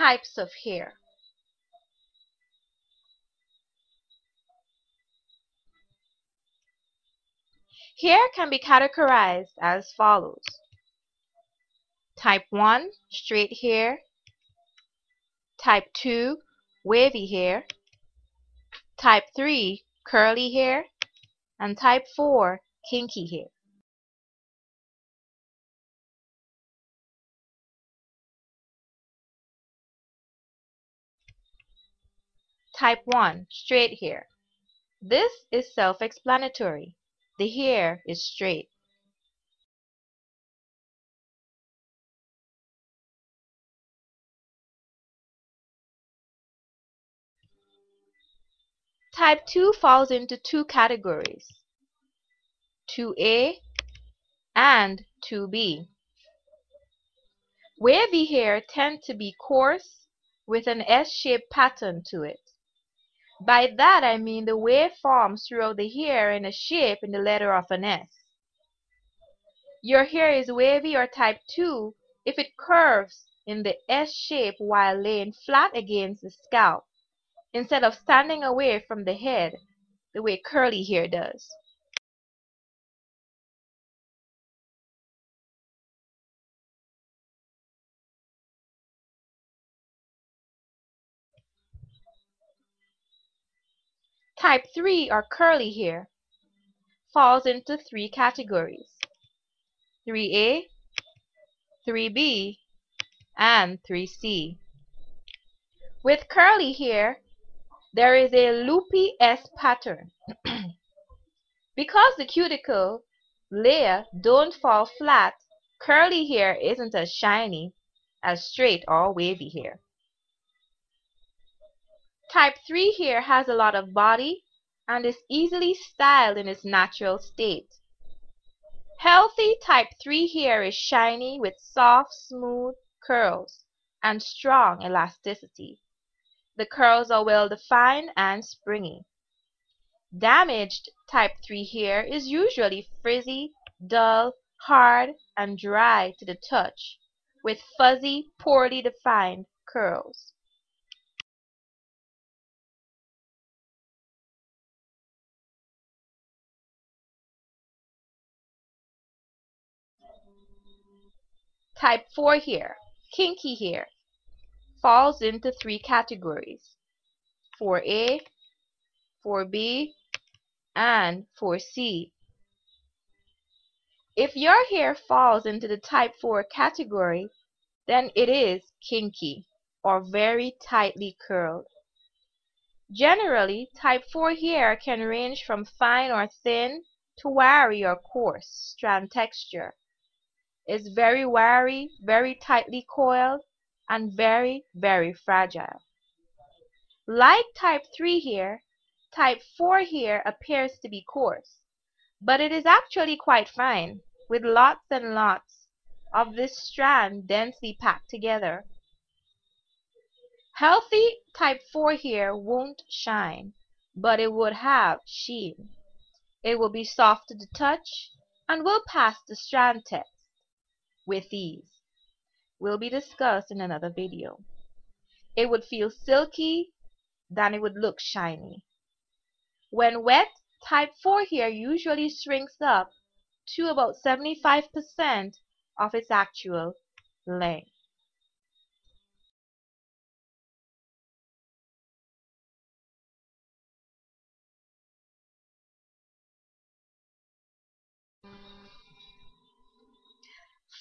Types of hair. Hair can be categorized as follows. Type 1, straight hair. Type 2, wavy hair. Type 3, curly hair. And type 4, kinky hair. Type 1, straight hair. This is self-explanatory. The hair is straight. Type 2 falls into two categories, 2A and 2B. Wavy hair tend to be coarse with an S-shaped pattern to it. By that I mean the wave forms throughout the hair in a shape in the letter of an S. Your hair is wavy or type 2 if it curves in the S shape while laying flat against the scalp, instead of standing away from the head the way curly hair does. Type 3 or curly hair falls into three categories, 3A, 3B, and 3C. With curly hair, there is a loopy S pattern. Because the cuticle layer don't fall flat, curly hair isn't as shiny as straight or wavy hair. Type 3 hair has a lot of body and is easily styled in its natural state. Healthy type 3 hair is shiny with soft, smooth curls and strong elasticity. The curls are well defined and springy. Damaged type 3 hair is usually frizzy, dull, hard, and dry to the touch, with fuzzy, poorly defined curls. Type 4 hair, kinky hair, falls into three categories, 4A, 4B, and 4C. If your hair falls into the type 4 category, then it is kinky or very tightly curled. Generally, type 4 hair can range from fine or thin to wiry or coarse strand texture. It's very wiry, very tightly coiled, and very, very fragile. Like type 3 hair, type 4 hair appears to be coarse, but it is actually quite fine, with lots and lots of this strand densely packed together. Healthy type 4 hair won't shine, but it would have sheen. It will be soft to the touch and will pass the strand test with ease. Will be discussed in another video. It would feel silky, then it would look shiny. When wet, type 4 hair usually shrinks up to about 75% of its actual length.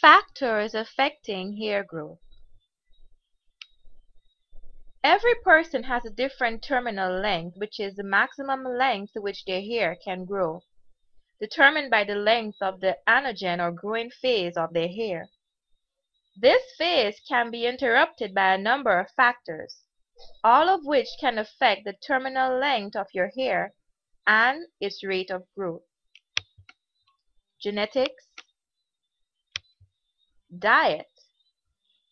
Factors affecting hair growth. Every person has a different terminal length, which is the maximum length to which their hair can grow, determined by the length of the anagen or growing phase of their hair. This phase can be interrupted by a number of factors, all of which can affect the terminal length of your hair and its rate of growth. Genetics. Diet.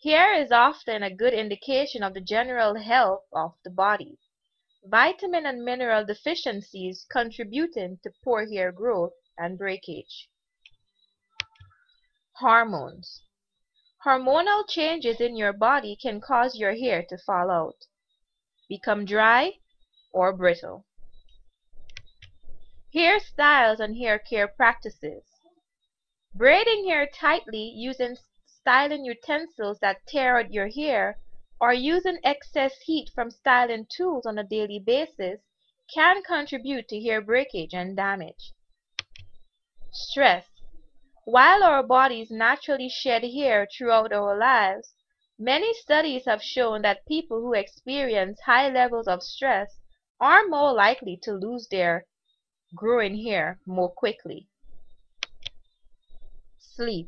Hair is often a good indication of the general health of the body. Vitamin and mineral deficiencies contributing to poor hair growth and breakage. Hormones. Hormonal changes in your body can cause your hair to fall out, become dry, or brittle. Hairstyles and hair care practices. Braiding hair tightly using styling utensils that tear out your hair or using excess heat from styling tools on a daily basis can contribute to hair breakage and damage. Stress. While our bodies naturally shed hair throughout our lives, many studies have shown that people who experience high levels of stress are more likely to lose their growing hair more quickly. Sleep.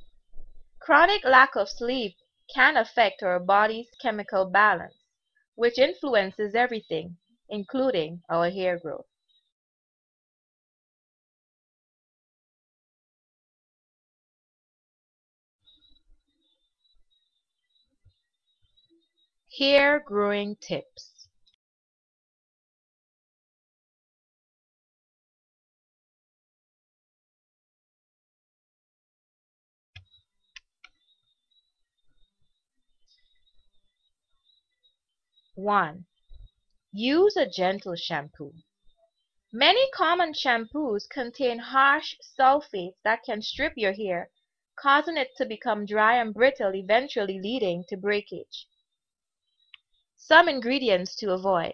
Chronic lack of sleep can affect our body's chemical balance, which influences everything, including our hair growth. Hair growing tips. 1. Use a gentle shampoo. Many common shampoos contain harsh sulfates that can strip your hair, causing it to become dry and brittle, eventually leading to breakage. Some ingredients to avoid: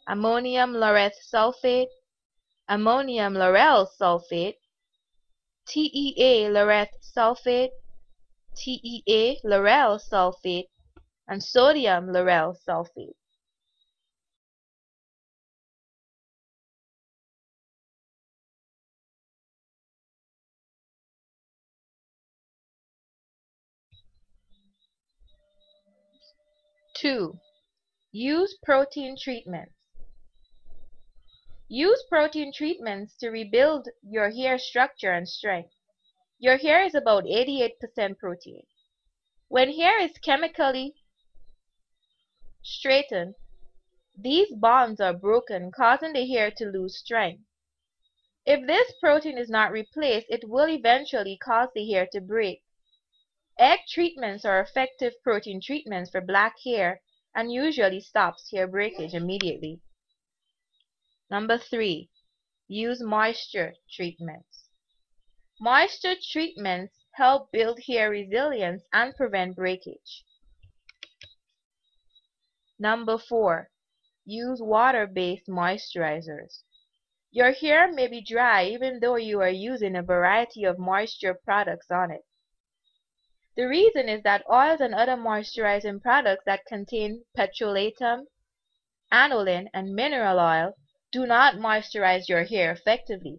ammonium laureth sulfate, ammonium lauryl sulfate, TEA laureth sulfate, TEA lauryl sulfate, and sodium lauryl sulfate. 2. Use protein treatments. Use protein treatments to rebuild your hair structure and strength. Your hair is about 88% protein. When hair is chemically straightened, these bonds are broken, causing the hair to lose strength. If this protein is not replaced, it will eventually cause the hair to break. Egg treatments are effective protein treatments for black hair and usually stops hair breakage immediately. 3. Use moisture treatments. Moisture treatments help build hair resilience and prevent breakage. 4. Use water-based moisturizers. Your hair may be dry even though you are using a variety of moisture products on it. The reason is that oils and other moisturizing products that contain petrolatum, aniline, and mineral oil do not moisturize your hair effectively.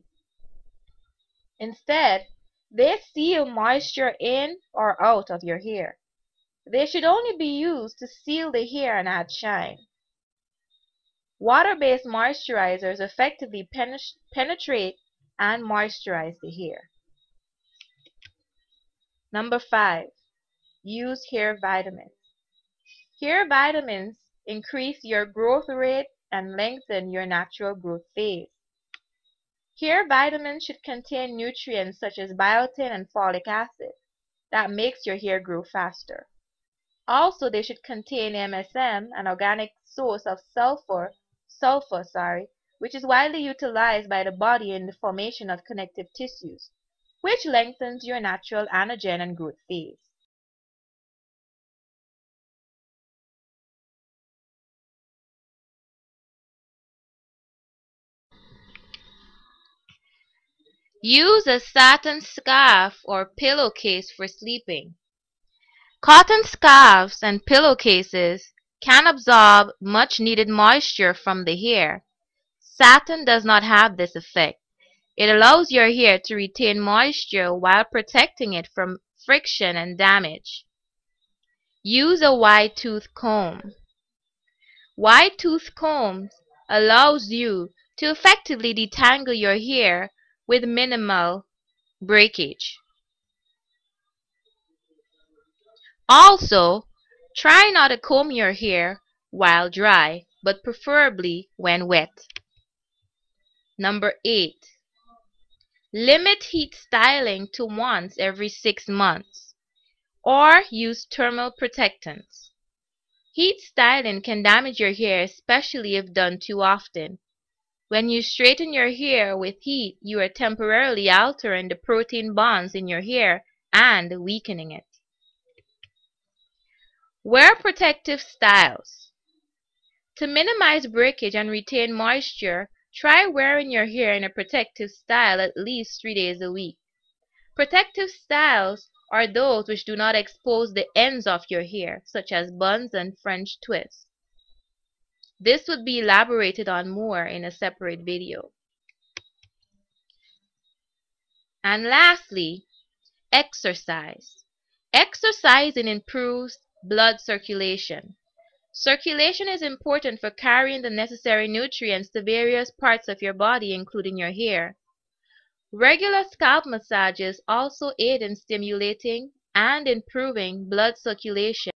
Instead, they seal moisture in or out of your hair. They should only be used to seal the hair and add shine. Water-based moisturizers effectively penetrate and moisturize the hair. 5. Use hair vitamins. Hair vitamins increase your growth rate and lengthen your natural growth phase. Hair vitamins should contain nutrients such as biotin and folic acid that makes your hair grow faster. Also, they should contain MSM, an organic source of sulfur, which is widely utilized by the body in the formation of connective tissues, which lengthens your natural anagen and growth phase. Use a satin scarf or pillowcase for sleeping. Cotton scarves and pillowcases can absorb much needed moisture from the hair. Satin does not have this effect. It allows your hair to retain moisture while protecting it from friction and damage. Use a wide tooth comb. Wide tooth combs allows you to effectively detangle your hair with minimal breakage. Also, try not to comb your hair while dry, but preferably when wet. 8. Limit heat styling to once every 6 months. or use thermal protectants. Heat styling can damage your hair, especially if done too often. When you straighten your hair with heat, you are temporarily altering the protein bonds in your hair and weakening it. Wear protective styles. To minimize breakage and retain moisture, try wearing your hair in a protective style at least 3 days a week. Protective styles are those which do not expose the ends of your hair, such as buns and French twists. This would be elaborated on more in a separate video. And lastly, exercise. Exercising improves blood circulation. Circulation is important for carrying the necessary nutrients to various parts of your body, including your hair. Regular scalp massages also aid in stimulating and improving blood circulation